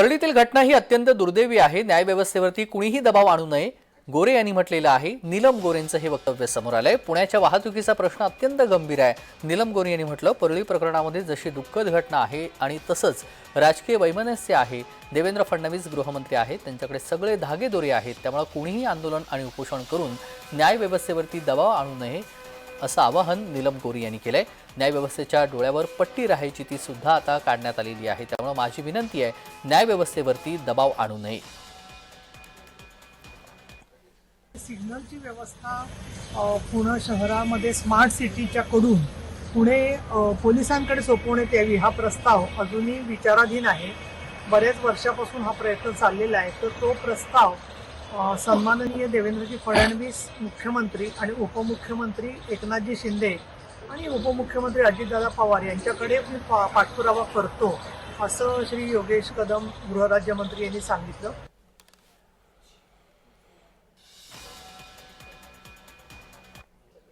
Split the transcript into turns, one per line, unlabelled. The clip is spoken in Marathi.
परळीतील घटना ही अत्यंत दुर्दैवी आहे। न्यायव्यवस्थेवरती कुणीही दबाव आणू नये, गोरे यांनी म्हटलेलं आहे। नीलम गोरेंचं हे वक्तव्य समोर आलंय। पुण्याच्या वाहतुकीचा प्रश्न अत्यंत गंभीर आहे। नीलम गोरे यांनी म्हटलं, परळी प्रकरणामध्ये जशी दुःखद घटना आहे आणि तसंच राजकीय वैमनस्य आहे। देवेंद्र फडणवीस गृहमंत्री आहेत, त्यांच्याकडे सगळे धागेदोरे आहेत। त्यामुळे कुणीही आंदोलन आणि उपोषण करून न्यायव्यवस्थेवरती दबाव आणू नये असं आवाहन नीलम गोरे यांनी केलंय। न्यायव्यवस्थेच्या डोळ्यावर पट्टी राहायची ती सुद्धा आता काढण्यात आलेली आहे। त्यामुळे माझी विनंती आहे, न्यायव्यवस्थेवरती दबाव आणू नये।
सिग्नलची व्यवस्था पुणे शहरामध्ये स्मार्ट सिटीच्या कडून पुणे पोलिसांकडे सोपवण्यात यावी हा प्रस्ताव अजूनही विचाराधीन आहे। बरेच वर्षापासून हा प्रयत्न चाललेला आहे। तर तो प्रस्ताव सन्माननीय देवेंद्रजी फडणवीस मुख्यमंत्री आणि उपमुख्यमंत्री एकनाथजी शिंदे आणि उपमुख्यमंत्री अजितदादा पवार यांच्याकडे मी पाठपुरावा करतो असं श्री योगेश कदम गृहराज्यमंत्री यांनी सांगितलं।